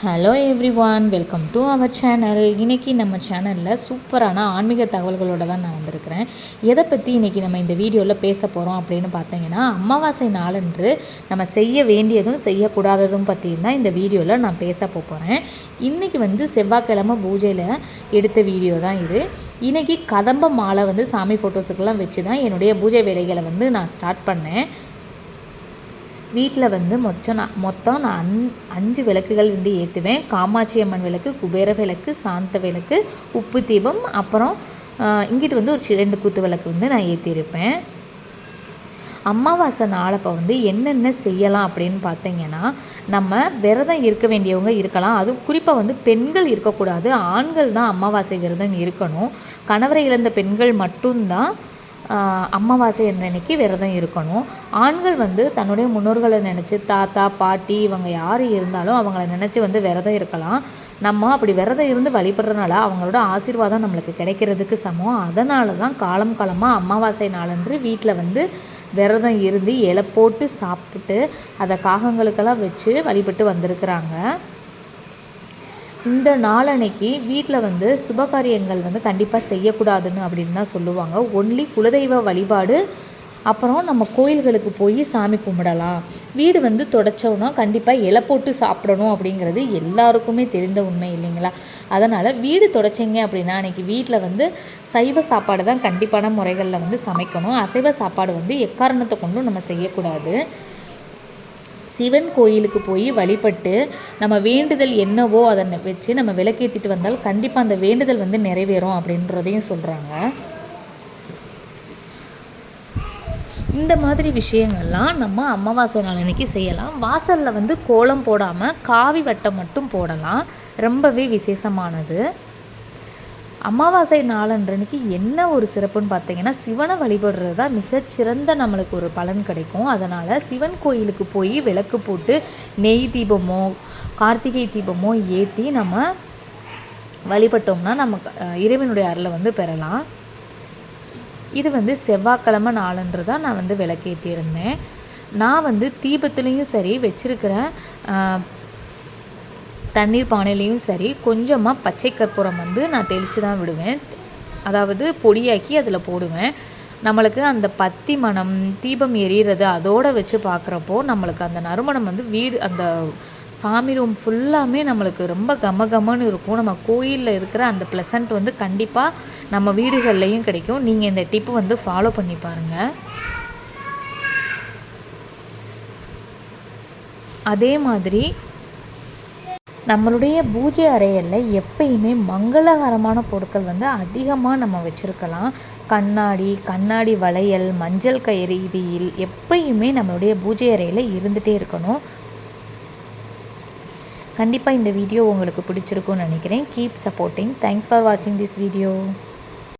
Hello everyone, welcome to our channel. இன்றைக்கி நம்ம சேனலில் சூப்பரான ஆன்மீக தகவல்களோடு தான் நான் வந்திருக்கிறேன். எதை பற்றி இன்றைக்கி நம்ம இந்த வீடியோவில் பேச போகிறோம் அப்படின்னு பார்த்தீங்கன்னா, அமாவாசை நாளன்று நம்ம செய்ய வேண்டியதும் செய்யக்கூடாததும் பற்றி தான் இந்த வீடியோவில் நான் பேச போகிறேன். இன்றைக்கி செவ்வாய்க்கிழமை பூஜையில் எடுத்த வீடியோ தான் இது. இன்றைக்கி கதம்ப மாலை சாமி ஃபோட்டோஸுக்கெல்லாம் வச்சு தான் என்னுடைய பூஜை வேலைகளை நான் ஸ்டார்ட் பண்ணேன். வீட்டில் மொத்தம் நான் 5 விளக்குகள் ஏற்றுவேன். காமாட்சி அம்மன் விளக்கு, குபேர விளக்கு, சாந்த விளக்கு, உப்பு தீபம், அப்புறம் இங்கிட்டு ஒரு 2 குத்து விளக்கு நான் ஏற்றிருப்பேன். அமாவாசை நாளப்போ என்னென்ன செய்யலாம் அப்படின்னு பார்த்தீங்கன்னா, நம்ம விரதம் இருக்க வேண்டியவங்க இருக்கலாம். அதுவும் குறிப்பாக பெண்கள் இருக்கக்கூடாது. ஆண்கள் தான் அமாவாசை விரதம் இருக்கணும். கணவரை இழந்த பெண்கள் மட்டும்தான் அமாவாசை அன்னைக்கு விரதம் இருக்கணும். ஆண்கள் தன்னுடைய முன்னோர்களை நினச்சி, தாத்தா பாட்டி இவங்க யார் இருந்தாலும் அவங்கள நினச்சி விரதம் இருக்கலாம். நம்ம அப்படி விரதம் இருந்து வழிபடுறதுனால அவங்களோட ஆசீர்வாதம் நம்மளுக்கு கிடைக்கிறதுக்கு சமம். அதனால தான் காலமாக அமாவாசை நாளன்று வீட்டில் விரதம் இருந்து இலை போட்டு சாப்பிட்டு அதை காகங்களுக்கெல்லாம் வச்சு வழிபட்டு வந்திருக்கிறாங்க. இந்த நாளன்னைக்கு வீட்டில் சுபகாரியங்கள் கண்டிப்பாக செய்யக்கூடாதுன்னு அப்படின்னு தான் சொல்லுவாங்க. ஒன்லி குலதெய்வ வழிபாடு, அப்புறம் நம்ம கோயில்களுக்கு போய் சாமி கும்பிடலாம். வீடு தொடச்சோன்னா கண்டிப்பாக இலை போட்டு சாப்பிடணும் அப்படிங்கிறது எல்லாருக்குமே தெரிந்த உண்மை இல்லைங்களா? அதனால் வீடு தொடச்சிங்க அப்படின்னா அன்றைக்கி வீட்டில் சைவ சாப்பாடு தான் கண்டிப்பான முறைகளில் சமைக்கணும். அசைவ சாப்பாடு எக்காரணத்தை கொண்டும் நம்ம செய்யக்கூடாது. சிவன் கோயிலுக்கு போய் வழிபட்டு நம்ம வேண்டுதல் என்னவோ அதை வச்சு நம்ம விளக்கேற்றிட்டு வந்தால் கண்டிப்பாக அந்த வேண்டுதல் நிறைவேறும் அப்படின்றதையும் சொல்கிறாங்க. இந்த மாதிரி விஷயங்கள்லாம் நம்ம அமாவாசை நாள் அன்றைக்கி செய்யலாம். வாசலில் கோலம் போடாமல் காவி வட்டம் மட்டும் போடலாம். ரொம்பவே விசேஷமானது. அமாவாசை நாளன்றன்னைக்கு என்ன ஒரு சிறப்புன்னு பார்த்தீங்கன்னா, சிவனை வழிபடுறது தான் மிகச்சிறந்த நம்மளுக்கு ஒரு பலன் கிடைக்கும். அதனால் சிவன் கோயிலுக்கு போய் விளக்கு போட்டு நெய் தீபமோ கார்த்திகை தீபமோ ஏற்றி நம்ம வழிபட்டோம்னா நமக்கு இறைவனுடைய அருளை பெறலாம். இது செவ்வாய்க்கிழமை நாளன்று தான் நான் விளக்கேற்றியிருந்தேன். நான் தீபத்துலேயும் சரி வச்சுருக்கிற தண்ணீர் பானையிலையும் சரி கொஞ்சமாக பச்சை கற்பூரம் நான் தெளித்து தான் விடுவேன். அதாவது பொடியாக்கி அதில் போடுவேன். நம்மளுக்கு அந்த பத்தி மணம் தீபம் எரிகிறது அதோடு வச்சு பார்க்குறப்போ நம்மளுக்கு அந்த நறுமணம் வீடு அந்த சாமி ரூம் ஃபுல்லாமே நம்மளுக்கு ரொம்ப கமகமன்னு இருக்கும். நம்ம கோயிலில் இருக்கிற அந்த ப்ளசண்ட் கண்டிப்பாக நம்ம வீடுகள்லையும் கிடைக்கும். நீங்கள் இந்த டிப்பு ஃபாலோ பண்ணி பாருங்கள். அதே மாதிரி நம்மளுடைய பூஜை அறையில் எப்பயுமே மங்களகரமான பொருட்கள் அதிகமாக நம்ம வச்சுருக்கலாம். கண்ணாடி வளையல், மஞ்சள் கயிறு, இது எப்பயுமே நம்மளுடைய பூஜை அறையில் இருந்துகிட்டே இருக்கணும். கண்டிப்பாக இந்த வீடியோ உங்களுக்கு பிடிச்சிருக்குன்னு நினைக்கிறேன். Keep supporting. தேங்க்ஸ் ஃபார் வாட்சிங் திஸ் வீடியோ.